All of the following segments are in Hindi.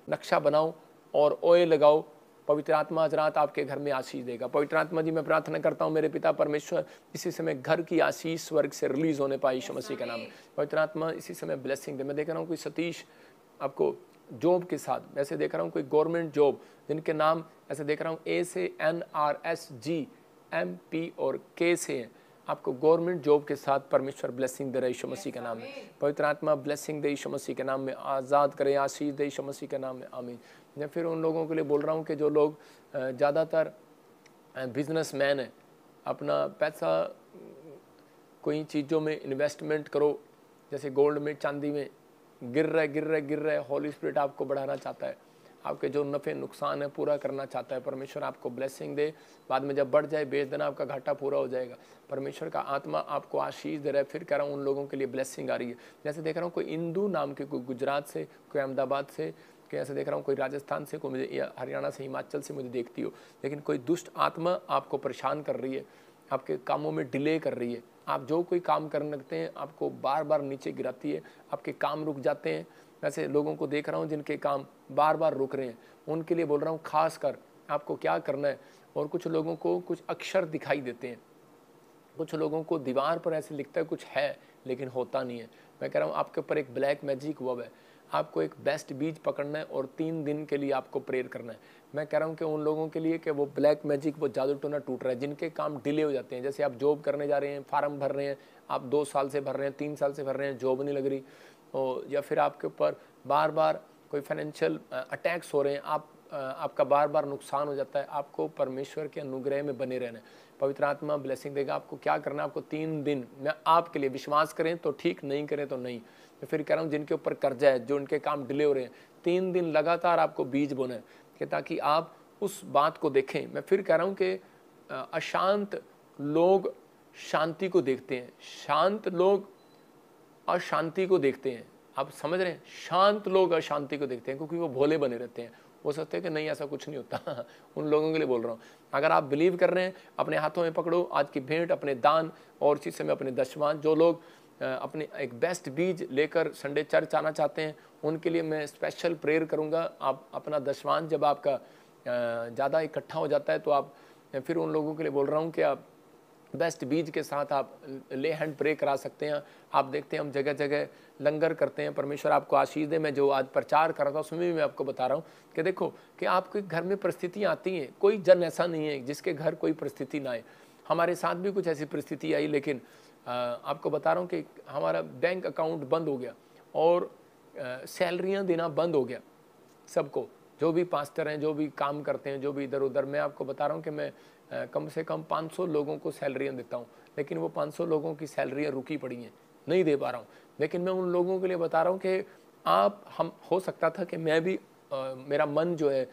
नक्शा बनाओ और ऑयल लगाओ। पवित्र आत्मा आज रात आपके घर में आशीष देगा। पवित्र आत्मा जी, मैं प्रार्थना करता हूँ मेरे पिता परमेश्वर, इसी समय घर की आशीष स्वर्ग से रिलीज होने पाए यीशु मसीह का नाम में। पवित्र आत्मा इसी समय ब्लेसिंग दे। मैं देख रहा हूँ कोई सतीश आपको जॉब के साथ, ऐसे देख रहा हूँ कोई गवर्नमेंट जॉब जिनके नाम ऐसे देख रहा हूँ ए से NRSGMP और K से हैं, आपको गवर्नमेंट जॉब के साथ परमेश्वर ब्लेसिंग दे रहे यीशु मसीह के नाम में। पवित्र आत्मा ब्लेसिंग दे यीशु मसीह के नाम में, आज़ाद करे, आशीष दे यीशु मसीह के नाम में, आमीन। मैं फिर उन लोगों के लिए बोल रहा हूँ कि जो लोग ज़्यादातर बिजनेसमैन हैं, अपना पैसा कोई चीज़ों में इन्वेस्टमेंट करो, जैसे गोल्ड में, चांदी में, गिर रहा है। हॉली स्पिरिट आपको बढ़ाना चाहता है, आपके जो नफ़े नुकसान है पूरा करना चाहता है। परमेश्वर आपको ब्लेसिंग दे, बाद में जब बढ़ जाए बेच देना, आपका घाटा पूरा हो जाएगा। परमेश्वर का आत्मा आपको आशीष दे रहा है। फिर कह रहा हूँ उन लोगों के लिए ब्लेसिंग आ रही है। जैसे देख रहा हूँ कोई इंदू नाम के, कोई गुजरात से, कोई अहमदाबाद से, कि ऐसे देख रहा हूँ कोई राजस्थान से, कोई मुझे या हरियाणा से, हिमाचल से मुझे देखती हो, लेकिन कोई दुष्ट आत्मा आपको परेशान कर रही है, आपके कामों में डिले कर रही है। आप जो कोई काम करने लगते हैं आपको बार बार नीचे गिराती है, आपके काम रुक जाते हैं। ऐसे लोगों को देख रहा हूँ जिनके काम बार बार रुक रहे हैं, उनके लिए बोल रहा हूँ खास कर आपको क्या करना है। और कुछ लोगों को कुछ अक्षर दिखाई देते हैं, कुछ लोगों को दीवार पर ऐसे लिखता है कुछ है लेकिन होता नहीं है। मैं कह रहा हूँ आपके ऊपर एक ब्लैक मैजिक हुआ है, आपको एक बेस्ट बीज पकड़ना है और 3 दिन के लिए आपको प्रेयर करना है। मैं कह रहा हूँ कि उन लोगों के लिए कि वो ब्लैक मैजिक, वो जादू टोना टूट रहा है, जिनके काम डिले हो जाते हैं। जैसे आप जॉब करने जा रहे हैं, फार्म भर रहे हैं, आप 2 साल से भर रहे हैं, 3 साल से भर रहे हैं, जॉब नहीं लग रही, और या फिर आपके ऊपर बार बार कोई फाइनेंशियल अटैक्स हो रहे हैं, आपका बार बार नुकसान हो जाता है। आपको परमेश्वर के अनुग्रह में बने रहना है। पवित्र आत्मा ब्लेसिंग देगा। आपको क्या करना है, आपको 3 दिन मैं आपके लिए, विश्वास करें तो ठीक, नहीं करें तो नहीं। मैं फिर कह रहा हूँ जिनके ऊपर कर्जा है, जो उनके काम डिले हो रहे हैं, 3 दिन लगातार आपको बीज बोना है कि ताकि आप उस बात को देखें। मैं फिर कह रहा हूँ कि अशांत लोग शांति को देखते हैं, शांत लोग अशांति को देखते हैं। आप समझ रहे हैं, शांत लोग अशांति को देखते हैं क्योंकि वो भोले बने रहते हैं, वो सोचते हैं कि नहीं ऐसा कुछ नहीं होता। उन लोगों के लिए बोल रहा हूँ, अगर आप बिलीव कर रहे हैं, अपने हाथों में पकड़ो आज की भेंट, अपने दान और इसी समय अपने दशवां। जो लोग अपने एक बेस्ट बीज लेकर संडे चर्च आना चाहते हैं, उनके लिए मैं स्पेशल प्रेयर करूँगा। आप अपना दशवां जब आपका ज़्यादा इकट्ठा हो जाता है तो आप, फिर उन लोगों के लिए बोल रहा हूँ कि आप बेस्ट बीज के साथ आप ले हैंड प्रे करा सकते हैं। आप देखते हैं हम जगह जगह लंगर करते हैं। परमेश्वर आपको आशीष दे। मैं जो आज प्रचार कर रहा था उसमें भी मैं आपको बता रहा हूँ कि देखो कि आपके घर में परिस्थितियाँ आती हैं, कोई जन ऐसा नहीं है जिसके घर कोई परिस्थिति ना आए। हमारे साथ भी कुछ ऐसी परिस्थिति आई, लेकिन आपको बता रहा हूँ कि हमारा बैंक अकाउंट बंद हो गया और सैलरियाँ देना बंद हो गया सबको, जो भी पास्टर हैं, जो भी काम करते हैं, जो भी इधर उधर। मैं आपको बता रहा हूँ कि मैं कम से कम 500 लोगों को सैलरियाँ देता हूँ, लेकिन वो 500 लोगों की सैलरियाँ रुकी पड़ी हैं, नहीं दे पा रहा हूँ। लेकिन मैं उन लोगों के लिए बता रहा हूँ कि हम हो सकता था कि मैं भी मेरा मन जो है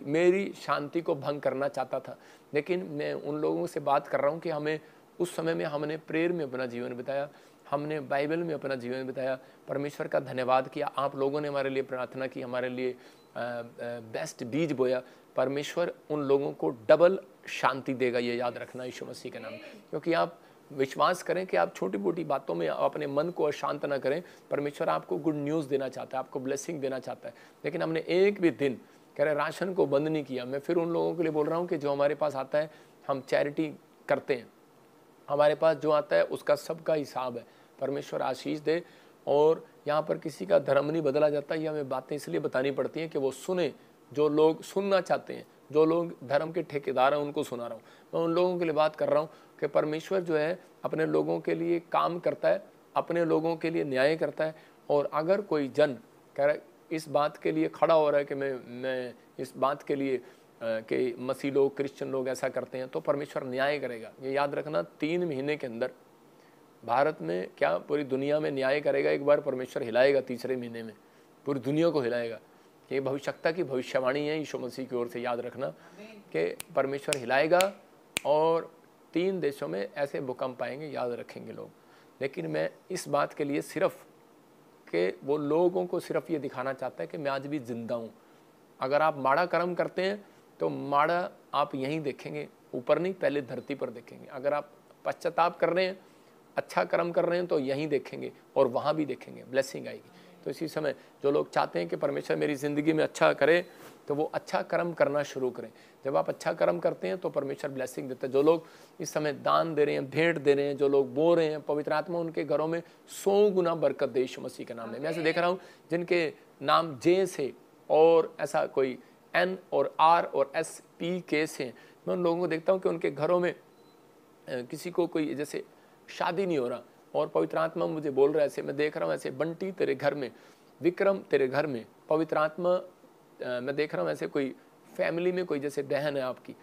मेरी शांति को भंग करना चाहता था, लेकिन मैं उन लोगों से बात कर रहा हूँ कि हमें उस समय में हमने प्रेयर में अपना जीवन बिताया, हमने बाइबल में अपना जीवन बिताया, परमेश्वर का धन्यवाद किया। आप लोगों ने हमारे लिए प्रार्थना की, हमारे लिए बेस्ट बीज बोया। परमेश्वर उन लोगों को डबल शांति देगा, ये याद रखना यीशु मसीह के नाम। क्योंकि आप विश्वास करें कि आप छोटी मोटी बातों में अपने मन को अशांत ना करें। परमेश्वर आपको गुड न्यूज़ देना चाहता है, आपको ब्लेसिंग देना चाहता है, लेकिन हमने एक भी दिन कह रहे राशन को बंद नहीं किया। मैं फिर उन लोगों के लिए बोल रहा हूँ कि जो हमारे पास आता है हम चैरिटी करते हैं, हमारे पास जो आता है उसका सबका हिसाब है। परमेश्वर आशीष दे। और यहाँ पर किसी का धर्म नहीं बदला जाता, ये हमें बातें इसलिए बतानी पड़ती हैं कि वो सुने, जो लोग सुनना चाहते हैं, जो लोग धर्म के ठेकेदार हैं उनको सुना रहा हूँ। मैं उन लोगों के लिए बात कर रहा हूँ कि परमेश्वर जो है अपने लोगों के लिए काम करता है, अपने लोगों के लिए न्याय करता है। और अगर कोई जन कह रहा है इस बात के लिए खड़ा हो रहा है कि मैं इस बात के लिए कि मसीह लोग, क्रिश्चियन लोग ऐसा करते हैं, तो परमेश्वर न्याय करेगा। ये याद रखना, 3 महीने के अंदर भारत में क्या पूरी दुनिया में न्याय करेगा। एक बार परमेश्वर हिलाएगा, तीसरे महीने में पूरी दुनिया को हिलाएगा। ये भविष्यता की भविष्यवाणी है यीशु मसीह की ओर से, याद रखना कि परमेश्वर हिलाएगा और 3 देशों में ऐसे भूकंप आएंगे, याद रखेंगे लोग। लेकिन मैं इस बात के लिए सिर्फ कि वो लोगों को सिर्फ ये दिखाना चाहता है कि मैं आज भी जिंदा हूँ। अगर आप माड़ा कर्म करते हैं तो माड़ा आप यहीं देखेंगे, ऊपर नहीं, पहले धरती पर देखेंगे। अगर आप पश्चाताप कर रहे हैं, अच्छा कर्म कर रहे हैं, तो यहीं देखेंगे और वहाँ भी देखेंगे, ब्लेसिंग आएगी। तो इसी समय जो लोग चाहते हैं कि परमेश्वर मेरी ज़िंदगी में अच्छा करे, तो वो अच्छा कर्म करना शुरू करें। जब आप अच्छा कर्म करते हैं तो परमेश्वर ब्लेसिंग देता है। जो लोग इस समय दान दे रहे हैं, भेंट दे रहे हैं, जो लोग बो रहे हैं, पवित्र आत्मा उनके घरों में 100 गुना बरकत दे यीशु मसीह के नाम में। मैं ऐसे देख रहा हूँ जिनके नाम जे से और ऐसा कोई एन और आर और एस पी के से, मैं उन लोगों को देखता हूँ कि उनके घरों में किसी को कोई जैसे शादी नहीं हो रहा, और पवित्र आत्मा मुझे बोल रहा है ऐसे, मैं देख रहा हूँ ऐसे, बंटी तेरे घर में, विक्रम तेरे घर में, पवित्र आत्मा मैं देख रहा हूँ ऐसे कोई फैमिली में कोई जैसे बहन है आपकी,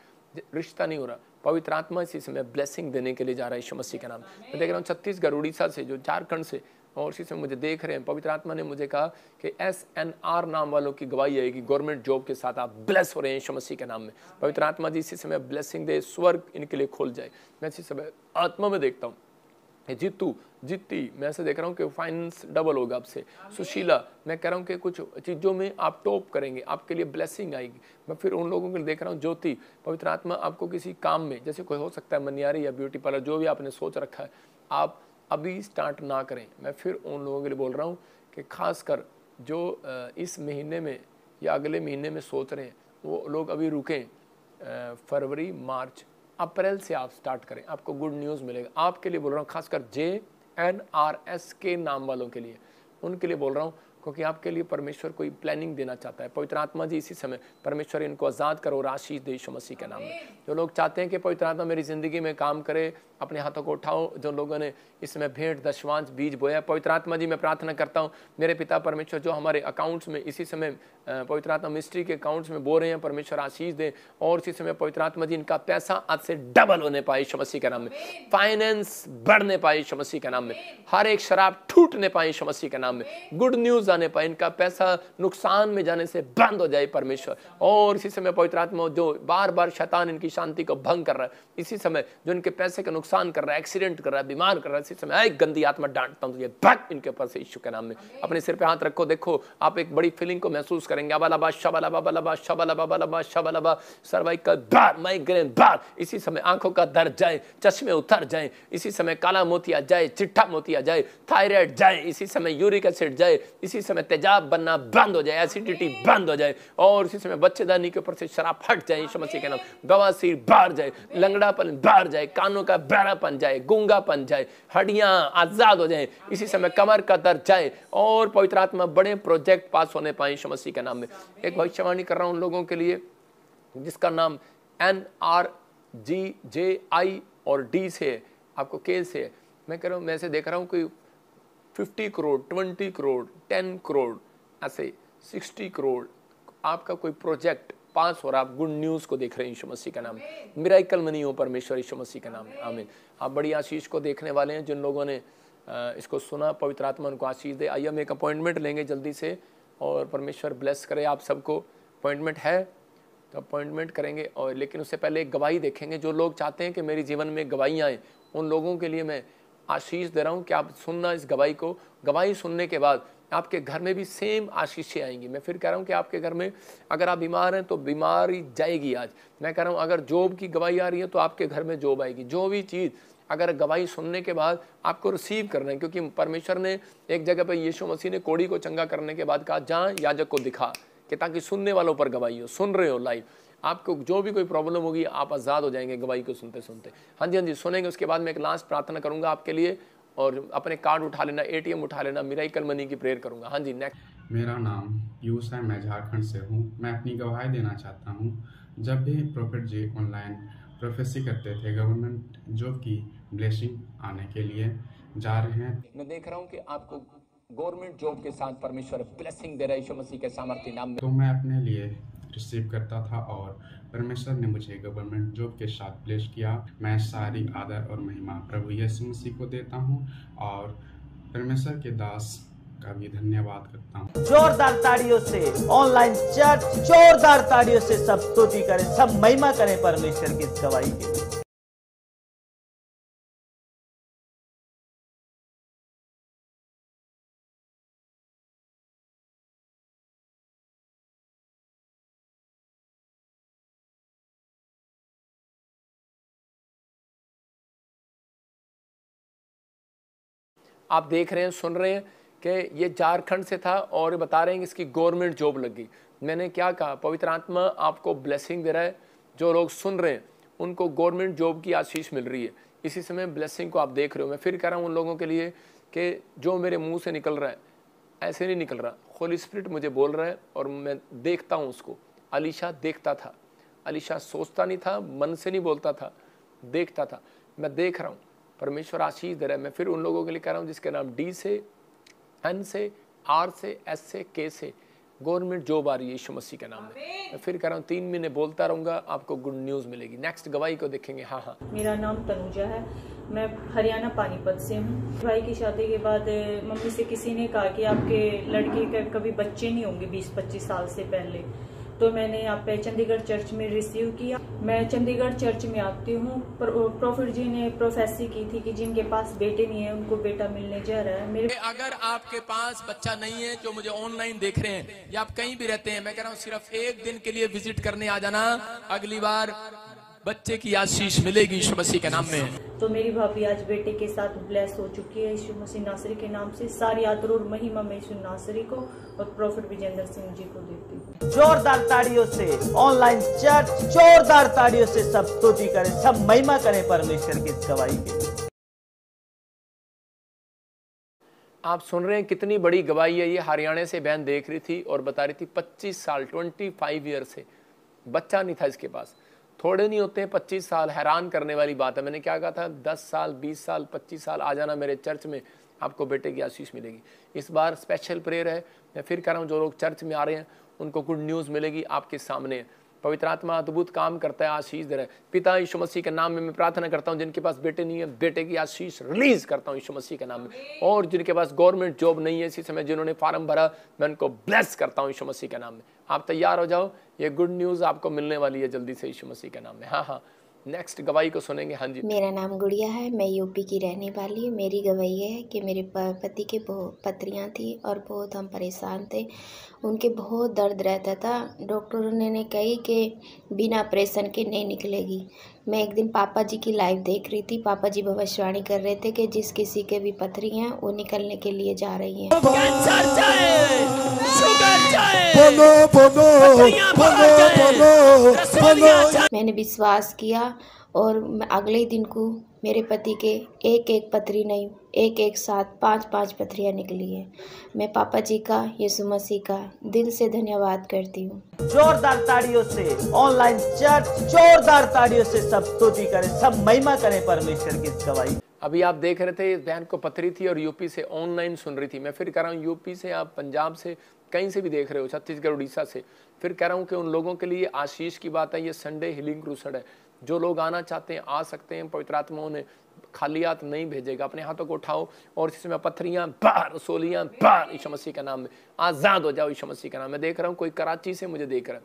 रिश्ता नहीं हो रहा, पवित्र आत्मा इसी समय ब्लेसिंग देने के लिए जा रहा है यीशु मसीह का नाम। मैं देख रहा हूँ छत्तीसगढ़, उड़ीसा से, जो झारखंड से, और इसी समय मुझे देख रहे हैं, पवित्र आत्मा ने मुझे कहा कि SNR नाम वालों की गवाही आएगी, गवर्नमेंट जॉब के साथ आप ब्लेस हो रहे हैं यीशु मसीह के नाम में। पवित्र आत्मा जी इसी समय ब्लेसिंग दे, स्वर्ग इनके लिए खोल जाए। मैं इसी समय आत्मा में देखता हूँ जीतू, जीती, मैं ऐसे देख रहा हूँ कि फाइनेंस डबल होगा आपसे। सुशीला, मैं कह रहा हूँ कि कुछ चीज़ों में आप टॉप करेंगे, आपके लिए ब्लेसिंग आएगी। मैं फिर उन लोगों के लिए देख रहा हूँ, ज्योति, पवित्र आत्मा आपको किसी काम में, जैसे कोई हो सकता है मनियारी या ब्यूटी पार्लर, जो भी आपने सोच रखा है, आप अभी स्टार्ट ना करें। मैं फिर उन लोगों के लिए बोल रहा हूँ कि खासकर जो इस महीने में या अगले महीने में सोच रहे हैं, वो लोग अभी रुकें। फरवरी, मार्च, अप्रैल से आप स्टार्ट करें, आपको गुड न्यूज़ मिलेगा। आपके लिए बोल रहा हूँ, खासकर JNRS के नाम वालों के लिए, उनके लिए बोल रहा हूँ, क्योंकि आपके लिए परमेश्वर कोई प्लानिंग देना चाहता है। पवित्र आत्मा जी इसी समय परमेश्वर इनको आज़ाद करो और आशीष दे यीशु मसीह के नाम में। जो लोग चाहते हैं कि पवित्र आत्मा मेरी ज़िंदगी में काम करे, अपने हाथों को उठाओ। जो लोगों ने इसमें भेंट, दशवांश, बीज बोया, पवित्र आत्मा जी मैं प्रार्थना करता हूँ, मेरे पिता परमेश्वर, जो हमारे अकाउंट्स में इसी समय पवित्र आत्मा मिनिस्ट्री के अकाउंट्स में बो रहे हैं, परमेश्वर आशीष दे। और इसी समय पवित्र आत्मा जी इनका पैसा आज से डबल होने पाए यीशु मसीह के नाम में, फाइनेंस बढ़ने पाए यीशु मसीह के नाम में, हर एक शराब टूटने पाए यीशु मसीह के नाम में, गुड न्यूज़ आने पाए, इनका पैसा नुकसान में जाने से बंद हो जाए परमेश्वर। और इसी समय पवित्र आत्मा, जो बार बार शैतान इनकी शांति को भंग कर रहा है, इसी समय जो इनके पैसे का नुकसान कर रहा है, एक्सीडेंट कर रहा है, बीमार कर रहा है, इसी समय एक गंदी आत्मा डांटता हूं, तो ये भाग इनके ऊपर से यीशु के नाम में। अपने सिर पे हाथ रखो, देखो आप एक बड़ी फीलिंग को महसूस करेंगे। अबलबा शबलबा बलबा शबलबा बलबा शबलबा, सर्वाइकल बार, माइग्रेन बार, इसी समय आंखों का दर्द जाए, चश्मे उतर जाए, इसी समय काला मोतिया जाए, चिट्ठा मोतिया जाए, थायराइड जाए, इसी समय यूरिक एसिड जाए, इसी समय तेजाब बनना बंद हो जाए, एसिडिटी बंद हो जाए, और इसी समय बच्चेदानी के ऊपर से शराब हट जाए यीशु मसीह के नाम। बवासीर बाहर जाए, लंगड़ापन बाहर जाए, कानों का बहरापन जाए, गूंगापन जाए, हड्डियां आजाद हो जाए, इसी समय कमर का दर्द जाए, और पवित्र आत्मा बड़े प्रोजेक्ट पास होने पाए यीशु मसीह के नाम में। एक भविष्यवाणी कर रहा हूं उन लोगों के लिए जिसका नाम NRGJI और D से है, आपको K से है। मैं कह रहा हूँ, मैं ऐसे देख रहा हूँ कोई 50 करोड़, 20 करोड़, 10 करोड़, ऐसे 60 करोड़, आपका कोई प्रोजेक्ट पास हो रहा, आप गुड न्यूज़ को देख रहे हैं यीशु मसीह का नाम। मिराकल मनी हो परमेश्वर यीशु मसीह का नाम, आमीन। आप बड़ी आशीष को देखने वाले हैं। जिन लोगों ने इसको सुना, पवित्र आत्मा उनको आशीष दे। आइए हम एक अपॉइंटमेंट लेंगे जल्दी से, और परमेश्वर ब्लेस करे आप सबको। अपॉइंटमेंट है तो अपॉइंटमेंट करेंगे, और लेकिन उससे पहले एक गवाही देखेंगे। जो लोग चाहते हैं कि मेरे जीवन में गवाहियाँ आए, उन लोगों के लिए मैं आशीष दे रहा हूँ कि आप सुनना इस गवाही को। गवाही सुनने के बाद आपके घर में भी सेम आशीषें आएंगी। मैं फिर कह रहा हूँ कि आपके घर में अगर आप बीमार हैं तो बीमारी जाएगी आज। मैं कह रहा हूँ अगर जॉब की गवाही आ रही है तो आपके घर में जॉब आएगी। जो भी चीज़ अगर गवाही सुनने के बाद आपको रिसीव करना है, क्योंकि परमेश्वर ने एक जगह पर यीशु मसीह ने कोढ़ी को चंगा करने के बाद कहा, जहाँ याजक को दिखा, कि ताकि सुनने वालों पर गवाही हो। सुन रहे हो लाइव, आपको जो भी कोई प्रॉब्लम होगी आप आज़ाद हो जाएंगे गवाही को सुनते सुनते। हाँ जी, हाँ जी, सुनेंगे। उसके बाद मैं एक लास्ट प्रार्थना करूंगा आपके लिए, और अपने कार्ड उठा लेना, ATM उठा लेना, मिराकल मनी की प्रेयर करूंगा। हाँ जी, नेक्स्ट। मेरा नाम पीयूष है, मैं झारखंड से हूँ। मैं अपनी गवाही देना चाहता हूँ। जब भी प्रॉफिट जी ऑनलाइन प्रोफेसी करते थे, गवर्नमेंट जॉब की ब्लेसिंग आने के लिए जा रहे हैं। मैं देख रहा हूँ कि आपको गवर्नमेंट जॉब के साथ परमेश्वर ब्लेसिंग दे रहा है यीशु मसीह के सामर्थ्य नाम में। तो मैं अपने लिए रिसीव करता था, और परमेश्वर ने मुझे गवर्नमेंट जॉब के साथ ब्लेस किया। मैं सारी आदर और महिमा प्रभु यीशु मसीह को देता हूँ, और परमेश्वर के दास का भी धन्यवाद करता हूँ। जोरदार ताड़ियों से ऑनलाइन चर्च, जोरदार ताड़ियों से सब स्तुति करें, सब महिमा करें परमेश्वर की इस गवाही के लिए। आप देख रहे हैं, सुन रहे हैं कि ये झारखंड से था और बता रहे हैं कि इसकी गवर्नमेंट जॉब लग गई। मैंने क्या कहा, पवित्र आत्मा आपको ब्लेसिंग दे रहा है, जो लोग सुन रहे हैं उनको गवर्नमेंट जॉब की आशीष मिल रही है। इसी समय ब्लेसिंग को आप देख रहे हो। मैं फिर कह रहा हूँ उन लोगों के लिए कि जो मेरे मुंह से निकल रहा है ऐसे नहीं निकल रहा, होली स्पिरिट मुझे बोल रहा है और मैं देखता हूँ उसको। अलीशा देखता था, अलीशा सोचता नहीं था, मन से नहीं बोलता था, देखता था। मैं देख रहा हूँ, परमेश्वर आशीष दे रहा है। मैं फिर उन लोगों के लिए कह रहा हूँ जिसके नाम डी से, एन से, आर से, एस से, के से गवर्नमेंट जॉब आ रही है यीशु मसीह के नाम में। मैं फिर कह रहा हूँ 3 महीने बोलता रहूँगा, आपको गुड न्यूज़ मिलेगी। नेक्स्ट गवाही को देखेंगे। हाँ, मेरा नाम तनुजा है, मैं हरियाणा पानीपत से हूँ। भाई की शादी के बाद मम्मी से किसी ने कहा कि आपके लड़के के कभी बच्चे नहीं होंगे 20-25 साल से पहले। तो मैंने यहाँ पे चंडीगढ़ चर्च में रिसीव किया। मैं चंडीगढ़ चर्च में आती हूँ। प्रॉफिट जी ने प्रोफेसी की थी कि जिनके पास बेटे नहीं है उनको बेटा मिलने जा रहा है। मेरे अगर आपके पास बच्चा नहीं है, जो मुझे ऑनलाइन देख रहे हैं या आप कहीं भी रहते हैं, मैं कह रहा हूँ सिर्फ 1 दिन के लिए विजिट करने आ जाना, अगली बार बच्चे की आशीष मिलेगी यीशु मसीह के नाम में। तो मेरी भाभी आज बेटे के साथ ब्लेस हो चुकी है यीशु मसीह नासरी के नाम से। सारी आदर और महिमा मैं यीशु नासरी को और प्रॉफिट विजेंद्र सिंह जी को देती हूँ। जोरदार ताड़ियों से ऑनलाइन चर्च जोरदार ताड़ियों से सब स्तुति करें, सब महिमा करें परमेश्वर की इस गवाही के लिए। आप सुन रहे हैं कितनी बड़ी गवाही है। ये हरियाणा से बहन देख रही थी और बता रही थी 25 साल 25 ईयर से बच्चा नहीं था इसके पास। थोड़े नहीं होते हैं 25 साल, हैरान करने वाली बात है। मैंने क्या कहा था, 10 साल 20 साल 25 साल आ जाना मेरे चर्च में, आपको बेटे की आशीष मिलेगी। इस बार स्पेशल प्रेयर है। मैं फिर कह रहा हूँ जो लोग चर्च में आ रहे हैं उनको गुड न्यूज़ मिलेगी, आपके सामने है। पवित्र आत्मा अद्भुत काम करता है, आशीष दे रहा है। पिता यीशु मसीह के नाम में मैं प्रार्थना करता हूँ जिनके पास बेटे नहीं है, बेटे की आशीष रिलीज करता हूँ यीशु मसीह के नाम में। और जिनके पास गवर्नमेंट जॉब नहीं है इसी समय, जिन्होंने फार्म भरा, मैं उनको ब्लेस करता हूँ यीशु मसीह के नाम में। आप तैयार हो जाओ, ये गुड न्यूज़ आपको मिलने वाली है जल्दी से यीशु मसीह के नाम में। हाँ, नेक्स्ट गवाही को सुनेंगे। हाँ जी। मेरा नाम गुड़िया है, मैं यूपी की रहने वाली हूँ। मेरी गवाही है कि मेरे पति के बहुत पथरियाँ थी और बहुत हम परेशान थे। उनके बहुत दर्द रहता था। डॉक्टरों ने कही कि बिना ऑपरेशन के नहीं निकलेगी। मैं एक दिन पापा जी की लाइव देख रही थी। पापा जी भविष्यवाणी कर रहे थे कि जिस किसी के भी पथरी हैं वो निकलने के लिए जा रही हैं। मैंने विश्वास किया और अगले दिन को मेरे पति के एक पथरी नहीं, एक साथ 5 पथरियाँ निकली है। मैं पापा जी का, यीशु मसीह का दिल से धन्यवाद करती हूँ। जोरदार ताड़ियों से ऑनलाइन चर्च जोरदार ताड़ियों से सब स्तुति करें, सब महिमा करें परमेश्वर की इस गवाही। अभी आप देख रहे थे इस बहन को पथरी थी और यूपी से ऑनलाइन सुन रही थी। मैं फिर कह रहा हूँ यूपी से, आप पंजाब से, कहीं से भी देख रहे हो, छत्तीसगढ़ उड़ीसा से, फिर कह रहा हूँ कि उन लोगों के लिए आशीष की बात है। ये संडे हीलिंग क्रूसेड है। जो लोग आना चाहते हैं आ सकते हैं। पवित्र आत्मा उन्हें खाली हाथ नहीं भेजेगा। अपने हाथों को उठाओ और इसमें पथरियाँ बाहर, सोलियाँ बाहर, यीशु मसीह का नाम में आज़ाद हो जाओ यीशु मसीह का नाम में। देख रहा हूँ कोई कराची से मुझे देख रहा है,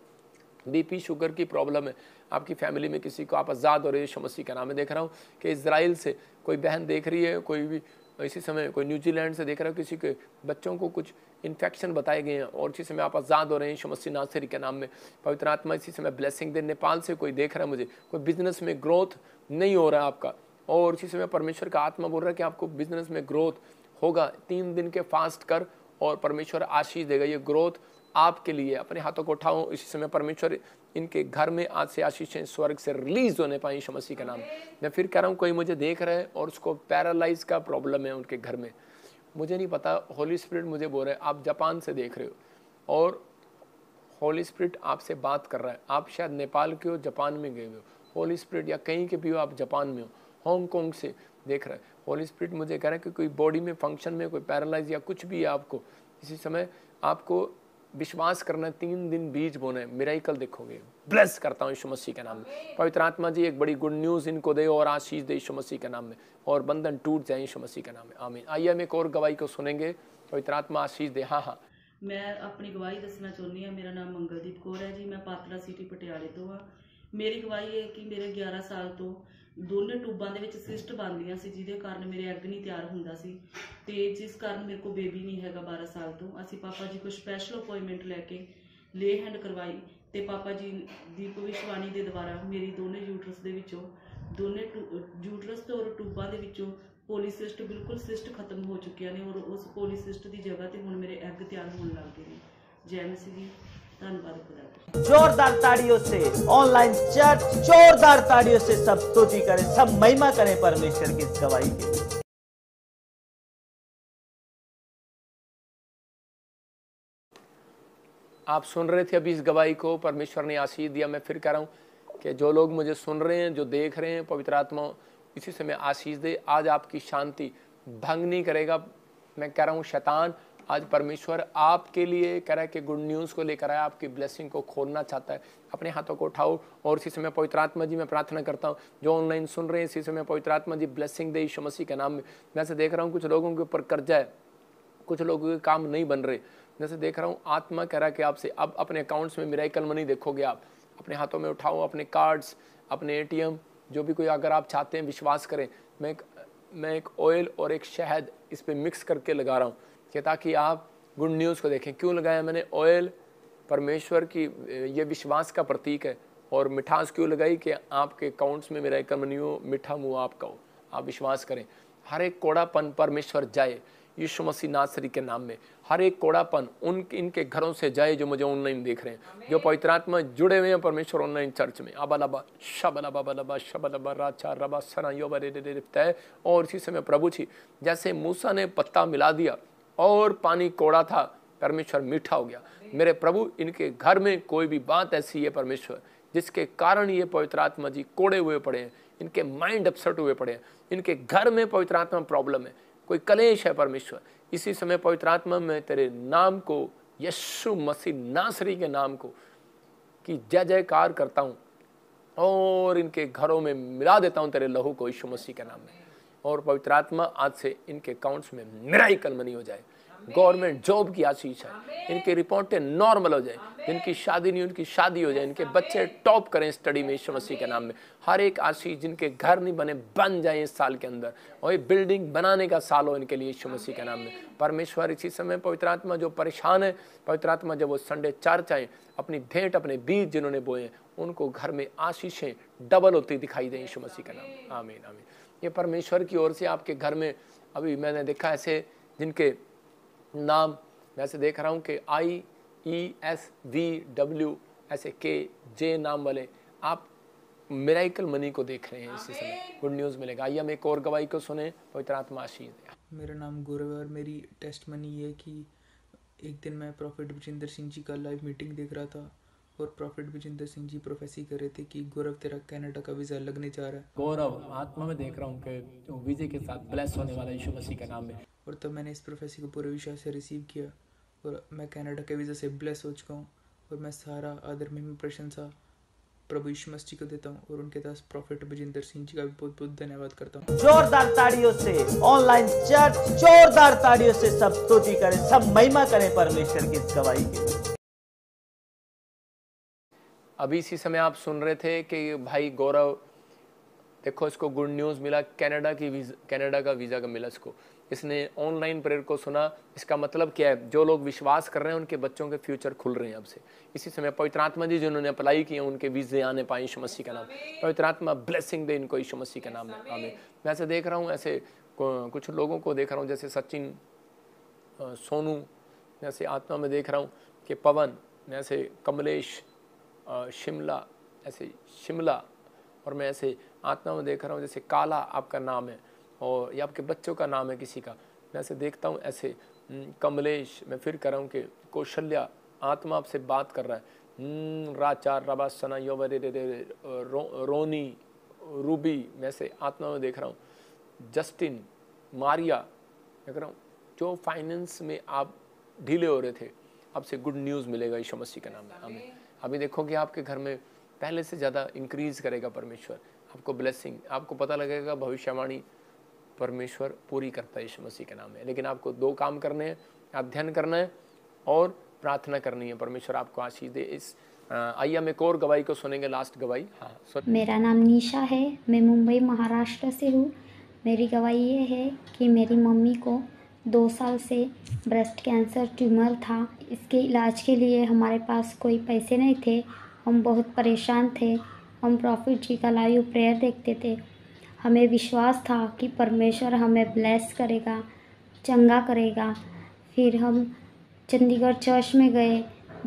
बीपी शुगर की प्रॉब्लम है आपकी फैमिली में किसी को, आप आज़ाद हो रहे हो यीशु मसीह का नाम में। देख रहा हूँ कि इजराइल से कोई बहन देख रही है, कोई भी इसी समय कोई न्यूजीलैंड से देख रहा है, किसी के बच्चों को कुछ इन्फेक्शन बताए गए हैं और इसी समय आप आज़ाद हो रहे हैं यीशु मसीह नासरी के नाम में। पवित्र आत्मा इसी समय ब्लेसिंग दे। नेपाल से कोई देख रहा है मुझे, कोई बिजनेस में ग्रोथ नहीं हो रहा है आपका, और इसी समय परमेश्वर का आत्मा बोल रहा है कि आपको बिजनेस में ग्रोथ होगा। 3 दिन के फास्ट कर और परमेश्वर आशीष देगा। ये ग्रोथ आपके लिए। अपने हाथों को उठाओ। इसी समय परमेश्वर इनके घर में आज से आशीषें स्वर्ग से रिलीज होने पाए यीशु मसीह का नाम। मैं फिर कह रहा हूँ कोई मुझे देख रहा है और उसको पैरालाइज का प्रॉब्लम है उनके घर में, मुझे नहीं पता, होली स्पिरिट मुझे बोल रहा है। आप जापान से देख रहे हो और होली स्पिरिट आपसे बात कर रहा है। आप शायद नेपाल के हो, जापान में गए हो, होली स्पिरिट या कहीं के भी हो, आप जापान में हो, हांगकॉन्ग से देख रहा है। होली स्पिरिट मुझे कह रहा है कि कोई बॉडी में फंक्शन में कोई पैरालाइज या कुछ भी है आपको, इसी समय आपको विश्वास करना है। 3 दिन बीज बोना है, मिरेकल देखोगे। ब्लेस करता हूँ यीशु मसीह के नाम में। पवित्र आत्मा जी एक बड़ी गुड न्यूज़ इनको दे और आशीष दे यीशु मसीह के नाम में, और बंधन टूट जाए यीशु मसीह के नाम में। आमीन। आइए हम एक और गवाही को सुनेंगे। पवित्र आत्मा आशीष दे। हाँ, मैं अपनी गवाही दसना चाहती हूँ। मेरा नाम मंगलदीप कौर है जी, मैं पात्रा सिटी पटियाले तो हाँ। मेरी गवाही है कि मेरे 11 साल तो ਦੋਨੇ ਟੂਬਾਂ ਦੇ ਵਿੱਚ ਸਿਸਟ ਬਣਦੀਆਂ ਸੀ, ਜਿਹਦੇ ਕਾਰਨ ਮੇਰੇ ਐਗ ਨਹੀਂ ਤਿਆਰ ਹੁੰਦਾ ਸੀ ਤੇ ਜਿਸ ਕਾਰਨ ਮੇਰੇ ਕੋਲ ਬੇਬੀ ਨਹੀਂ ਹੈਗਾ 12 ਸਾਲ ਤੋਂ। ਅਸੀਂ ਪਾਪਾ ਜੀ ਕੋਲ ਸਪੈਸ਼ਲ ਅਪਾਇੰਟਮੈਂਟ ਲੈ ਕੇ ਲੇ ਹੈਂਡ ਕਰਵਾਈ ਤੇ ਪਾਪਾ ਜੀ ਦੀ ਭਵਿੱਖਬਾਣੀ ਦੇ ਦੁਆਰਾ ਮੇਰੀ ਦੋਨੇ ਯੂਟਰਸ ਦੇ ਵਿੱਚੋਂ, ਦੋਨੇ ਯੂਟਰਸ ਤੇ ਔਰ ਟੂਬਾਂ ਦੇ ਵਿੱਚੋਂ ਪੋਲੀਸਿਸਟ ਬਿਲਕੁਲ ਸਿਸਟ ਖਤਮ ਹੋ ਚੁੱਕਿਆ ਨੇ ਔਰ ਉਸ ਪੋਲੀਸਿਸਟ ਦੀ ਜਗ੍ਹਾ ਤੇ ਹੁਣ ਮੇਰੇ ਐਗ ਤਿਆਰ ਹੋਣ ਲੱਗ ਗਏ ਨੇ। ਜੈ ਮਸੀਹ ਜੀ, धन्यवाद खुदा का। जोरदार ताड़ियों से ऑनलाइन चर्च जोरदार ताड़ियों से सब स्तुति करें, सब महिमा करें परमेश्वर की इस गवाही के लिए। आप सुन रहे थे अभी इस गवाही को, परमेश्वर ने आशीष दिया। मैं फिर कह रहा हूँ कि जो लोग मुझे सुन रहे हैं, जो देख रहे हैं, पवित्र आत्मा इसी समय आशीष दे। आज आपकी शांति भंग नहीं करेगा। मैं कह रहा हूँ शैतान आज परमेश्वर आपके लिए कह रहा है कि गुड न्यूज़ को लेकर आया, आपकी ब्लेसिंग को खोलना चाहता है। अपने हाथों को उठाओ और इसी समय पवित्र आत्मा जी मैं प्रार्थना करता हूँ जो ऑनलाइन सुन रहे हैं, इसी समय पवित्र आत्मा जी ब्लेसिंग दे यीशु मसीह के नाम में। मैं से देख रहा हूँ कुछ लोगों के ऊपर कर्जा है, कुछ लोगों के काम नहीं बन रहे। जैसे देख रहा हूँ आत्मा कह रहा है कि आपसे अब अपने अकाउंट्स में मिरेकल मनी देखोगे आप। अपने हाथों में उठाओ अपने कार्ड्स, अपने ATM, जो भी कोई अगर आप चाहते हैं विश्वास करें। मैं एक ऑयल और एक शहद इस पर मिक्स करके लगा रहा हूँ कि ताकि आप गुड न्यूज़ को देखें। क्यों लगाया मैंने ऑयल? परमेश्वर की ये विश्वास का प्रतीक है। और मिठास क्यों लगाई कि आपके अकाउंट्स में मिरेकल मनी हो, मीठा मुँह आपका हो, आप विश्वास करें। हर एक कोड़ापन परमेश्वर जाए यीशु मसीह नासरी के नाम में। हर एक कोड़ापन इनके घरों से जाए जो मुझे ऑनलाइन देख रहे हैं, जो पवित्र आत्मा जुड़े हुए हैं परमेश्वर ऑनलाइन चर्च में। अबलबा शबलबा शबलबा राचा रबा सना योबरे। और इसी समय प्रभु जी जैसे मूसा ने पत्ता मिला दिया और पानी कोड़ा था, परमेश्वर मीठा हो गया। मेरे प्रभु इनके घर में कोई भी बात ऐसी है परमेश्वर जिसके कारण ये पवित्र आत्मा जी कोड़े हुए पड़े हैं, इनके माइंड अपसेट हुए पड़े हैं, इनके घर में पवित्र आत्मा प्रॉब्लम है, कोई कलेश है परमेश्वर। इसी समय पवित्र आत्मा में तेरे नाम को, यीशु मसीह नासरी के नाम को कि जय जयकार करता हूँ और इनके घरों में मिला देता हूँ तेरे लहू को यीशु मसीह के नाम में। और पवित्र आत्मा आज से इनके अकाउंट्स में मिरेकल मनी हो जाए, गवर्नमेंट जॉब की आशीष है, इनके रिपोर्टें नॉर्मल हो जाए, जिनकी शादी नहीं उनकी शादी हो जाए, इनके बच्चे टॉप करें स्टडी में यीशु मसीह के नाम में। हर एक आशीष जिनके घर नहीं बने बन जाए इस साल के अंदर, और ये बिल्डिंग बनाने का साल हो इनके लिए यीशु मसीह के नाम में। परमेश्वर इसी समय पवित्र आत्मा जो परेशान है, पवित्र आत्मा जब वो संडे चर्च आए, अपनी भेंट अपने बीज जिन्होंने बोए हैं उनको घर में आशीषें डबल होती दिखाई दें यीशु मसीह के नाम में। आमीन आमीन। ये परमेश्वर की ओर से आपके घर में अभी मैंने देखा ऐसे जिनके नाम मैं ऐसे देख रहा हूँ कि IESVW ऐसे KJ नाम वाले आप मिरेकल मनी को देख रहे हैं। इसी समय गुड न्यूज़ मिलेगा। आइए हम एक और गवाही को सुने, पवित्र आत्मा आशीष दे। मेरा नाम गौरव है और मेरी टेस्ट मनी ये है कि एक दिन मैं प्रॉफिट विजेंद्र सिंह जी का लाइव मीटिंग देख रहा था और प्रॉफिट विजेंद्र सिंह जी प्रोफेसी कर रहे थे कि गौरव तेरा कनाडा का वीज़ा लगने जा रहा है। गौरव आत्मा में देख रहा हूँ कि वीजे के साथ ब्लेस होने वाला यीशु मसीह के नाम में। और तब मैंने इस प्रोफेसी को पूरे विश्वास से रिसीव किया और मैं कनाडा के वीज़ा से ब्लेस हो चुका हूँ। और मैं सारा आदर में प्रशंसा प्रभु यीशु मसीह को देता हूँ और उनके दास प्रॉफिट विजेंद्र सिंह जी का भी बहुत बहुत धन्यवाद करता हूँ। जोरदार ताड़ियों से ऑनलाइन चर्च जोरदार ताड़ियों से सब स्तुति करें, सब महिमा करें परमेश्वर की इस गवाही के लिए। अभी इसी समय आप सुन रहे थे कि भाई गौरव देखो इसको गुड न्यूज़ मिला, कनाडा का वीज़ा का मिला इसको। इसने ऑनलाइन प्रेयर को सुना। इसका मतलब क्या है? जो लोग विश्वास कर रहे हैं उनके बच्चों के फ्यूचर खुल रहे हैं अब से। इसी समय पवित्र आत्मा जी जिन्होंने अप्लाई किए उनके वीज़े आने पाए यीशु मसीह का नाम। पवित्र आत्मा ब्लेसिंग दे इनको यीशु मसीह का नाम में। आमीन। मैं ऐसे देख रहा हूँ, ऐसे कुछ लोगों को देख रहा हूँ जैसे सचिन, सोनू, मैं ऐसे आत्मा में देख रहा हूँ कि पवन, मैं ऐसे कमलेश, शिमला, ऐसे शिमला, और मैं ऐसे आत्मा में देख रहा हूँ जैसे काला आपका नाम है और या आपके बच्चों का नाम है किसी का। मैं ऐसे देखता हूँ ऐसे कमलेश, मैं फिर कर रहा हूँ कि कौशल्या, आत्मा आपसे बात कर रहा है। राचार रबासना योवरे रोनी, रूबी, मैं ऐसे आत्मा में देख रहा हूँ। जस्टिन, मारिया, मैं कह रहा हूँ जो फाइनेंस में आप ढीले हो रहे थे अब से गुड न्यूज़ मिलेगा यीशु मसीह के नाम में। आमीन। अभी देखोगे आपके घर में पहले से ज़्यादा इंक्रीज करेगा परमेश्वर, आपको ब्लेसिंग, आपको पता लगेगा भविष्यवाणी परमेश्वर पूरी करता है यीशु मसीह के नाम में। लेकिन आपको दो काम करने हैं, अध्ययन करना है और प्रार्थना करनी है, परमेश्वर आपको आशीष दे। इस आइए हम एक और गवाही को सुनेंगे, लास्ट गवाही। हाँ, मेरा नाम निशा है, मैं मुंबई महाराष्ट्र से हूँ। मेरी गवाही ये है कि मेरी मम्मी को 2 साल से ब्रेस्ट कैंसर ट्यूमर था। इसके इलाज के लिए हमारे पास कोई पैसे नहीं थे, हम बहुत परेशान थे। हम प्रॉफिट जी का लाइव प्रेयर देखते थे। हमें विश्वास था कि परमेश्वर हमें ब्लेस करेगा, चंगा करेगा। फिर हम चंडीगढ़ चर्च में गए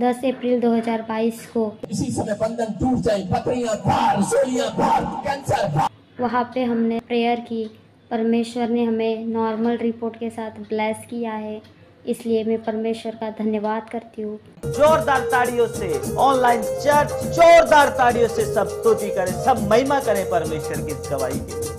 10 अप्रैल 2022 को। इसी समय बंधन टूट जाए, पथरियां बाहर, सोलियां बाहर, कैंसर बाहर। वहाँ पे हमने प्रेयर की, परमेश्वर ने हमें नॉर्मल रिपोर्ट के साथ ब्लेस किया है, इसलिए मैं परमेश्वर का धन्यवाद करती हूँ। जोरदार ताड़ियों से ऑनलाइन चर्च जोरदार ताड़ियों से सब स्तुति करें, सब महिमा करें परमेश्वर की इस गवाही के लिए।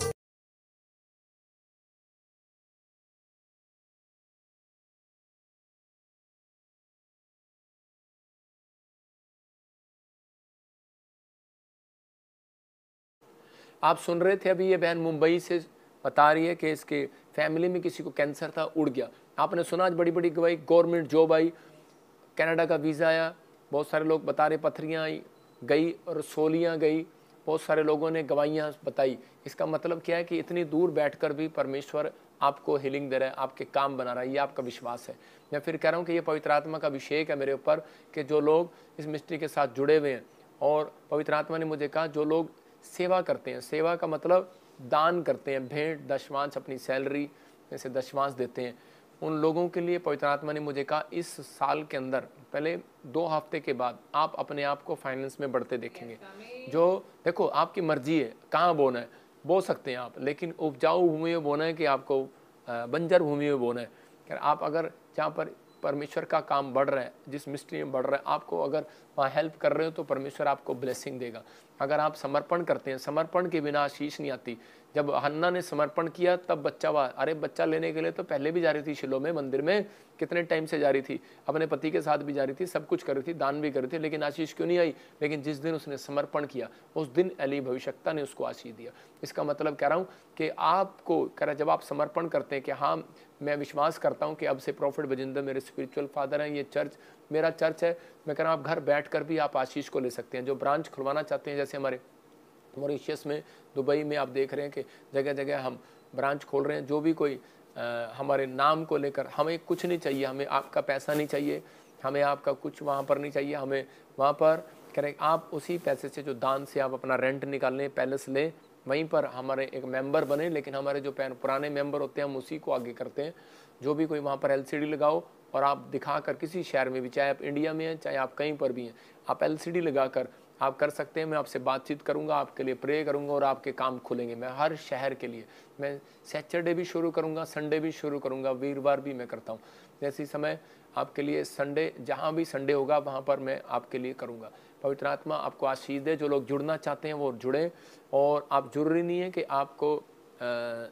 आप सुन रहे थे अभी ये बहन मुंबई से बता रही है कि इसके फैमिली में किसी को कैंसर था, उड़ गया। आपने सुना आज बड़ी बड़ी गवाही, गवर्नमेंट जॉब आई, कनाडा का वीज़ा आया, बहुत सारे लोग बता रहे पथरियाँ आई गई और सोलियाँ गई, बहुत सारे लोगों ने गवाहियाँ बताई। इसका मतलब क्या है कि इतनी दूर बैठकर भी परमेश्वर आपको हीलिंग दे रहा है, आपके काम बना रहा है, ये आपका विश्वास है। मैं फिर कह रहा हूँ कि ये पवित्र आत्मा का अभिषेक है मेरे ऊपर कि जो लोग इस मिस्ट्री के साथ जुड़े हुए हैं, और पवित्र आत्मा ने मुझे कहा जो लोग सेवा करते हैं, सेवा का मतलब दान करते हैं, भेंट दशमांश अपनी सैलरी में से दशमांश देते हैं, उन लोगों के लिए पवित्र आत्मा ने मुझे कहा इस साल के अंदर पहले 2 हफ्ते के बाद आप अपने आप को फाइनेंस में बढ़ते देखेंगे। जो देखो आपकी मर्जी है कहाँ बोना है, बो सकते हैं आप, लेकिन उपजाऊ भूमि में बोना है कि आपको बंजर भूमि में बोना है। आप अगर जहाँ पर परमेश्वर का काम बढ़ रहा है, जिस मिस्ट्री में बढ़ रहा है, आपको अगर वहाँ हेल्प कर रहे हो तो परमेश्वर आपको ब्लेसिंग देगा। अगर आप समर्पण करते हैं, समर्पण के बिना आशीष नहीं आती। जब हन्ना ने समर्पण किया तब बच्चा हुआ। अरे बच्चा लेने के लिए तो पहले भी जा रही थी शिलो में मंदिर में, कितने टाइम से जा रही थी, अपने पति के साथ भी जा रही थी, सब कुछ कर रही थी, दान भी कर रही थी, लेकिन आशीष क्यों नहीं आई? लेकिन जिस दिन उसने समर्पण किया उस दिन एली भविष्यवक्ता ने उसको आशीष दिया। इसका मतलब कह रहा हूँ कि आपको कह रहा जब आप समर्पण करते हैं कि हाँ मैं विश्वास करता हूँ कि अब से प्रॉफिट बजिंदर मेरे स्पिरिचुअल फादर हैं, ये चर्च मेरा चर्च है, मैं कह रहा हूँ आप घर बैठ कर भी आप आशीष को ले सकते हैं। जो ब्रांच खुलवाना चाहते हैं, जैसे हमारे मॉरिशस में, दुबई में आप देख रहे हैं कि जगह जगह हम ब्रांच खोल रहे हैं। जो भी कोई हमारे नाम को लेकर, हमें कुछ नहीं चाहिए, हमें आपका पैसा नहीं चाहिए, हमें आपका कुछ वहाँ पर नहीं चाहिए, हमें वहाँ पर करें आप उसी पैसे से जो दान से आप अपना रेंट निकाल लें, पैलेस लें, वहीं पर हमारे एक मेंबर बने। लेकिन हमारे जो पुराने मेंबर होते हैं हम उसी को आगे करते हैं। जो भी कोई वहाँ पर LCD लगाओ और आप दिखाकर किसी शहर में भी, चाहे आप इंडिया में हैं चाहे आप कहीं पर भी हैं, आप LCD लगाकर आप कर सकते हैं। मैं आपसे बातचीत करूंगा, आपके लिए प्रे करूंगा और आपके काम खुलेंगे। मैं हर शहर के लिए, मैं सैटरडे भी शुरू करूंगा, संडे भी शुरू करूंगा, वीरवार भी मैं करता हूं। जैसे समय आपके लिए संडे, जहां भी संडे होगा वहां पर मैं आपके लिए करूंगा। पवित्र आत्मा आपको आशीष दे। जो लोग जुड़ना चाहते हैं वो जुड़ें, और आप जरूरी नहीं है कि आपको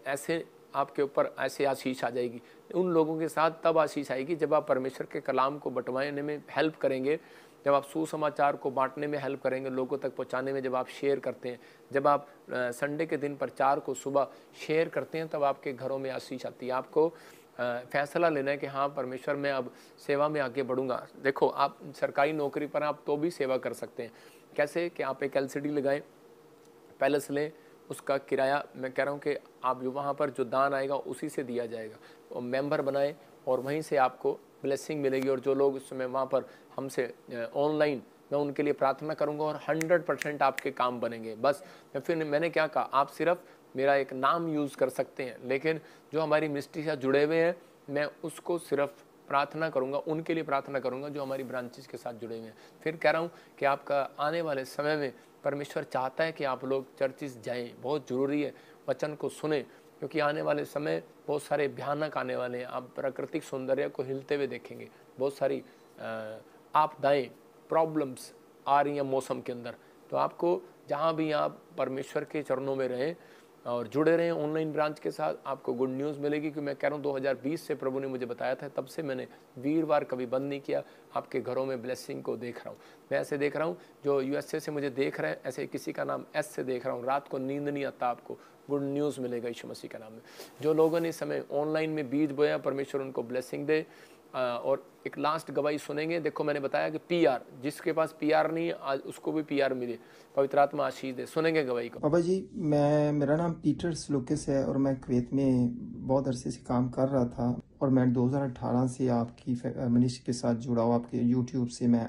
ऐसे आपके ऊपर ऐसे आशीष आ जाएगी। उन लोगों के साथ तब आशीष आएगी जब आप परमेश्वर के कलाम को बंटवाने में हेल्प करेंगे, जब आप सुसमाचार को बांटने में हेल्प करेंगे, लोगों तक पहुंचाने में जब आप शेयर करते हैं, जब आप संडे के दिन प्रचार को सुबह शेयर करते हैं, तब आपके घरों में आशीष आती है। आपको फैसला लेना है कि हाँ परमेश्वर मैं अब सेवा में आगे बढ़ूंगा। देखो आप सरकारी नौकरी पर आप तो भी सेवा कर सकते हैं। कैसे कि आप एक LCD लगाएं, पैलेस लें, उसका किराया मैं कह रहा हूँ कि आप जो वहाँ पर जो दान आएगा उसी से दिया जाएगा, और मेंबर बनाए और वहीं से आपको ब्लेसिंग मिलेगी। और जो लोग उस समय वहाँ पर हमसे ऑनलाइन, मैं उनके लिए प्रार्थना करूँगा और 100% आपके काम बनेंगे। बस मैंने क्या कहा, आप सिर्फ मेरा एक नाम यूज़ कर सकते हैं, लेकिन जो हमारी मिनिस्ट्री से जुड़े हुए हैं मैं उसको सिर्फ प्रार्थना करूँगा, उनके लिए प्रार्थना करूँगा जो हमारी ब्रांचेस के साथ जुड़े हुए हैं। फिर कह रहा हूँ कि आपका आने वाले समय में परमेश्वर चाहता है कि आप लोग चर्चिस जाएं, बहुत ज़रूरी है, वचन को सुने, क्योंकि आने वाले समय बहुत सारे भयानक आने वाले हैं। आप प्राकृतिक सौंदर्य को हिलते हुए देखेंगे, बहुत सारी आपदाएं, प्रॉब्लम्स आ रही हैं मौसम के अंदर। तो आपको जहाँ भी आप परमेश्वर के चरणों में रहें और जुड़े रहें ऑनलाइन ब्रांच के साथ, आपको गुड न्यूज़ मिलेगी। कि मैं कह रहा हूँ 2020 से प्रभु ने मुझे बताया था, तब से मैंने वीरवार कभी बंद नहीं किया। आपके घरों में ब्लेसिंग को देख रहा हूँ। मैं ऐसे देख रहा हूँ जो USA से मुझे देख रहे हैं, ऐसे किसी का नाम S से देख रहा हूँ। रात को नींद नहीं आता, आपको गुड न्यूज़ मिलेगा यीशु मसीह के नाम में। जो लोगों ने इस समय ऑनलाइन में बीज बोया, परमेश्वर उनको ब्लेसिंग दे। और एक लास्ट गवाही सुनेंगे। देखो मैंने बताया कि PR, जिसके पास PR नहीं है आज उसको भी PR मिले, पवित्र आत्मा आशीष दे। सुनेंगे गवाही को। बाबा जी, मेरा नाम पीटर स्लूकस है और मैं कुवैत में बहुत अरसे से काम कर रहा था, और मैं 2018 से आपकी मिनिस्ट्री के साथ जुड़ा हूँ। आपके YouTube से मैं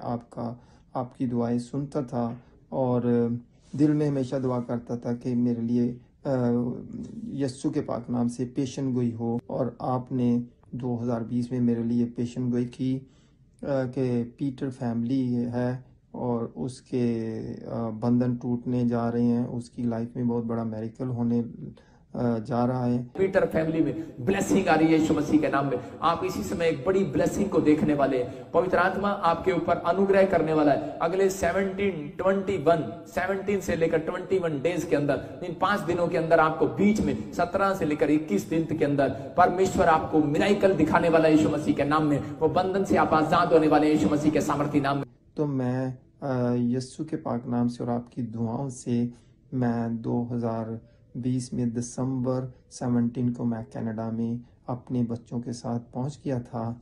आपकी दुआएं सुनता था और दिल में हमेशा दुआ करता था कि मेरे लिए यस्सु के पाक नाम से पेशन गोई हो। और आपने 2020 में मेरे लिए पेशन गोई की कि पीटर फैमिली है और उसके बंधन टूटने जा रहे हैं, उसकी लाइफ में बहुत बड़ा मेरिकल होने जा रहा है। पीटर फैमिली में ब्लेसिंग आ रही है यीशु मसीह के नाम में। आप इसी समय एक बड़ी ब्लेसिंग को देखने वाले हैं। पवित्र आत्मा आपके ऊपर अनुग्रह करने वाला है। अगले 17 से लेकर 21 डेज के अंदर, इन 5 दिनों के अंदर आपको बीच में 17 से लेकर 21 दिन के अंदर परमेश्वर आपको मिराकल दिखाने वाला है यीशु मसीह के नाम में। वो बंधन से आप आजाद होने वाले हैं यीशु मसीह के सामर्थी नाम में। तो मैं यस्सु के पाक नाम से और आपकी दुआओं से मैं 2020 में दिसंबर 17 को मैं कनाडा में अपने बच्चों के साथ पहुंच गया था।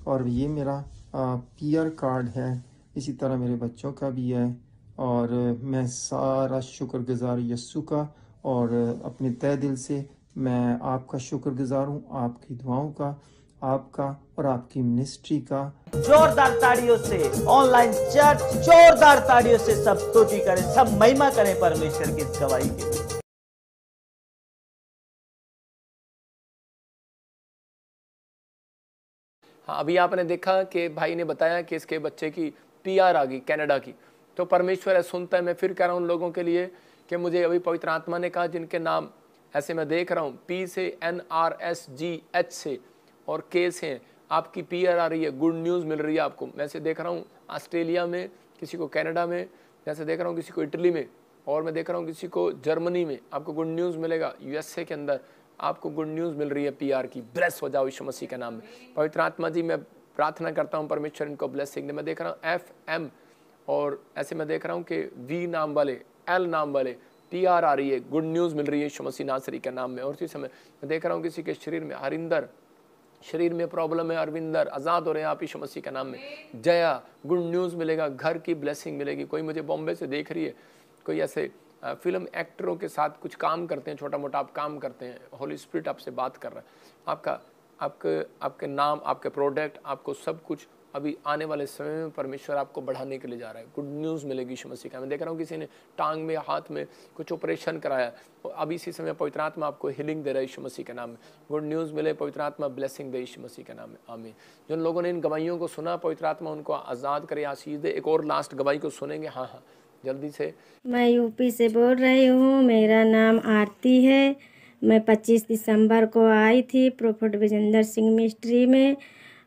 और ये मेरा पीआर कार्ड है, इसी तरह मेरे बच्चों का भी है। और मैं सारा शुक्रगुजार यस्सु का और अपने तहे दिल से मैं आपका शुक्रगुजार हूँ, आपकी दुआओं का, आपका और आपकी मिनिस्ट्री का। जोरदार ताड़ियों से ऑनलाइन चर्च जोरदार ताड़ियों से सब स्तुति करें, सब महिमा करें परमेश्वर की इस गवाही के लिए। हाँ, अभी आपने देखा कि भाई ने बताया कि इसके बच्चे की पीआर आ गई कनाडा की। तो परमेश्वर है सुनता है। मैं फिर कह रहा हूँ उन लोगों के लिए कि मुझे अभी पवित्र आत्मा ने कहा जिनके नाम ऐसे मैं देख रहा हूँ, पी से NRSGH से और के से आपकी पीआर आ रही है, गुड न्यूज़ मिल रही है आपको। मैं से देख रहा हूँ ऑस्ट्रेलिया में, किसी को कनाडा में, जैसे देख रहा हूँ किसी को इटली में, और मैं देख रहा हूँ किसी को जर्मनी में आपको गुड न्यूज़ मिलेगा। USA के अंदर आपको गुड न्यूज़ मिल रही है पीआर की। ब्लेस हो जाओ यीशु मसीह के नाम में। पवित्र आत्मा जी मैं प्रार्थना करता हूँ परमेश्वर इनको ब्लेसिंग दे। मैं देख रहा हूँ FM और ऐसे मैं देख रहा हूँ कि V नाम वाले, L नाम वाले पीआर आ रही है, गुड न्यूज़ मिल रही है यीशु मसीह नासरी के नाम में। और इसी समय मैं देख रहा हूँ किसी के शरीर में, हरिंदर शरीर में प्रॉब्लम है, अरविंदर आज़ाद हो रहे हैं आप यीशु मसीह के नाम में। जया गुड न्यूज़ मिलेगा, घर की ब्लेसिंग मिलेगी। कोई मुझे बॉम्बे से देख रही है, कोई ऐसे फिल्म एक्टरों के साथ कुछ काम करते हैं, छोटा मोटा आप काम करते हैं, होली स्पिरिट आपसे बात कर रहा है। आपके नाम, आपके प्रोडक्ट, आपको सब कुछ अभी आने वाले समय में परमेश्वर आपको बढ़ाने के लिए जा रहा है। गुड न्यूज़ मिलेगी यीशु मसीह का। मैं देख रहा हूँ किसी ने टांग में, हाथ में कुछ ऑपरेशन कराया, अभी इसी समय पवित्र आत्मा आपको हीलिंग दे रहा है यीशु मसीह के नाम में। गुड न्यूज़ मिले, पवित्र आत्मा ब्लेसिंग दे यीशु मसीह के नाम में, आमीन। जिन लोगों ने इन गवाहियों को सुना, पवित्र आत्मा उनको आज़ाद करे, आशीष दे। एक और लास्ट गवाही को सुनेंगे। हाँ हाँ जल्दी से। मैं यूपी से बोल रही हूँ, मेरा नाम आरती है। मैं 25 दिसंबर को आई थी प्रॉफिट विजेंद्र सिंह मिस्ट्री में।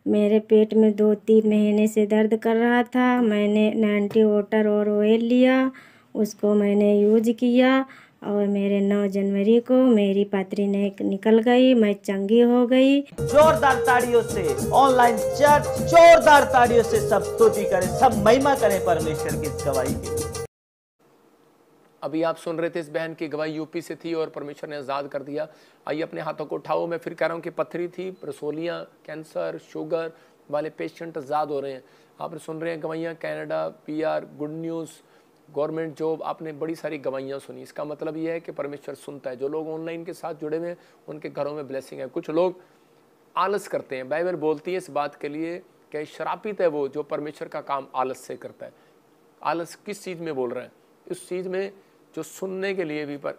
मेरे पेट में 2-3 महीने से दर्द कर रहा था। मैंने 90 वाटर और ऑयल लिया, उसको मैंने यूज किया और मेरे 9 जनवरी को मेरी पथरी निकल गई, मैं चंगी हो गई। जोरदार ताड़ियों से ऑनलाइन चर्च जोरदार ताड़ियों से सब स्तुति करें, सब महिमा करें परमेश्वर की इस गवाही के लिए। अभी आप सुन रहे थे इस बहन की गवाही यूपी से थी और परमेश्वर ने आज़ाद कर दिया। आइए अपने हाथों को उठाओ। मैं फिर कह रहा हूँ कि पथरी थी, रसोलियाँ, कैंसर, शुगर वाले पेशेंट आज़ाद हो रहे हैं। आप सुन रहे हैं गवाहियाँ, Canada, PR, good news, government job. आपने बड़ी सारी गवाहियाँ सुनी। इसका मतलब ये है कि परमेश्वर सुनता है। जो लोग ऑनलाइन के साथ जुड़े हुए हैं उनके घरों में ब्लेसिंग है। कुछ लोग आलस करते हैं। बाइबल बोलती है इस बात के लिए कि श्रापित है वो जो परमेश्वर का काम आलस से करता है। आलस किस चीज़ में बोल रहा है? इस चीज़ में जो सुनने के लिए भी पर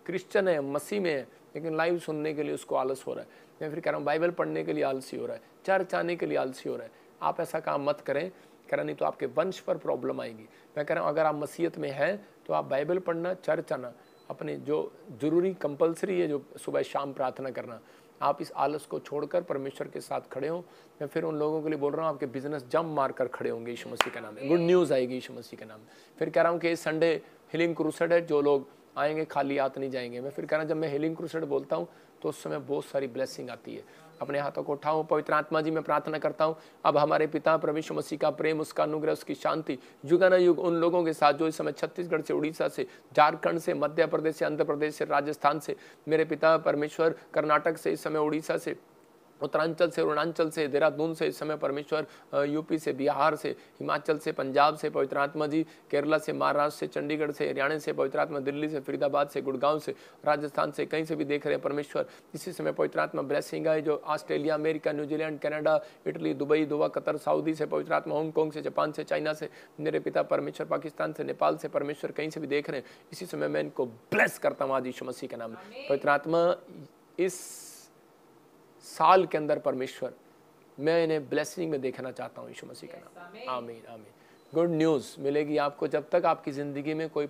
क्रिश्चियन है, मसीह में है, लेकिन लाइव सुनने के लिए उसको आलस हो रहा है। मैं फिर कह रहा हूँ बाइबल पढ़ने के लिए आलसी हो रहा है, चर्च आने के लिए आलसी हो रहा है। आप ऐसा काम मत करें, नहीं तो आपके वंश पर प्रॉब्लम आएगी। मैं कह रहा हूँ अगर आप मसीहत में हैं तो आप बाइबल पढ़ना, चर्च आना, अपने जो ज़रूरी कंपलसरी है जो सुबह शाम प्रार्थना करना, आप इस आलस को छोड़कर परमेश्वर के साथ खड़े हों। मैं फिर उन लोगों के लिए बोल रहा हूँ आपके बिजनेस जंप मार कर खड़े होंगे यीशु मसीह के नाम में। गुड न्यूज़ आएगी यीशु मसीह के नाम में। फिर कह रहा हूँ कि इस संडे हीलिंग क्रूसेड है, जो लोग आएंगे खाली हाथ नहीं जाएंगे। मैं फिर कह रहा हूँ जब मैं हीलिंग क्रूसेड बोलता हूँ तो उस समय बहुत सारी ब्लेसिंग आती है। अपने हाथों को उठाओ। पवित्र आत्मा जी मैं प्रार्थना करता हूँ अब हमारे पिता परमेश्वर मसीह का प्रेम, उसका अनुग्रह, उसकी शांति युगानुयुग उन लोगों के साथ जो इस समय छत्तीसगढ़ से, उड़ीसा से, झारखंड से, मध्य प्रदेश से, आंध्र प्रदेश से, राजस्थान से, मेरे पिता परमेश्वर कर्नाटक से, इस समय उड़ीसा से, उत्तरांचल से, अरुणाचल से, देहरादून से इस समय परमेश्वर, यूपी से, बिहार से, हिमाचल से, पंजाब से पवित्र आत्मा जी, केरला से, महाराष्ट्र से, चंडीगढ़ से, हरियाणा से पवित्र आत्मा, दिल्ली से, फरीदाबाद से, गुड़गांव से, राजस्थान से, कहीं से भी देख रहे हैं परमेश्वर, इसी समय पवित्र आत्मा ब्लेसिंग है। जो Australia, America, New Zealand, Canada, Italy, Dubai, दुआ, कतर, सऊदी से पवित्र आत्मा, हांगकॉन्ग से, जापान से, चाइना से, मेरे पिता परमेश्वर, पाकिस्तान से, नेपाल से परमेश्वर, कहीं से भी देख रहे हैं, इसी समय मैं इनको ब्लेस करता हूँ आज यीशु मसीह के नाम में। पवित्र आत्मा इस साल के अंदर परमेश्वर, मैं इन्हें ब्लेसिंग में देखना चाहता हूँ यीशु मसीह का नाम। आमीन आमीन। गुड न्यूज़ मिलेगी आपको। जब तक आपकी ज़िंदगी में कोई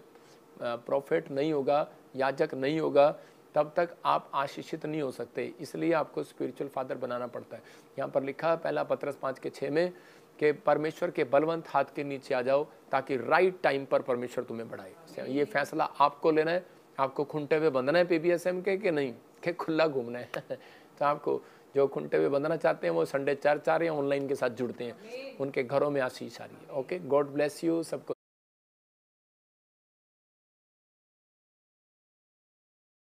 प्रॉफिट नहीं होगा, याजक नहीं होगा, तब तक आप आशीषित नहीं हो सकते। इसलिए आपको स्पिरिचुअल फादर बनाना पड़ता है। यहाँ पर लिखा है पहला पतरस 5:6 में कि परमेश्वर के बलवंत हाथ के नीचे आ जाओ ताकि राइट टाइम पर परमेश्वर तुम्हें बढ़ाए। ये फैसला आपको लेना है। आपको खुंटे हुए बंधना है PBSM के कि नहीं, कि खुला घूमना है। तो आपको जो खुंटे हुए बंधना चाहते हैं वो संडे 4 या ऑनलाइन के साथ जुड़ते हैं, उनके घरों में आशीष आ रही है। ओके, गॉड ब्लेस यू सबको।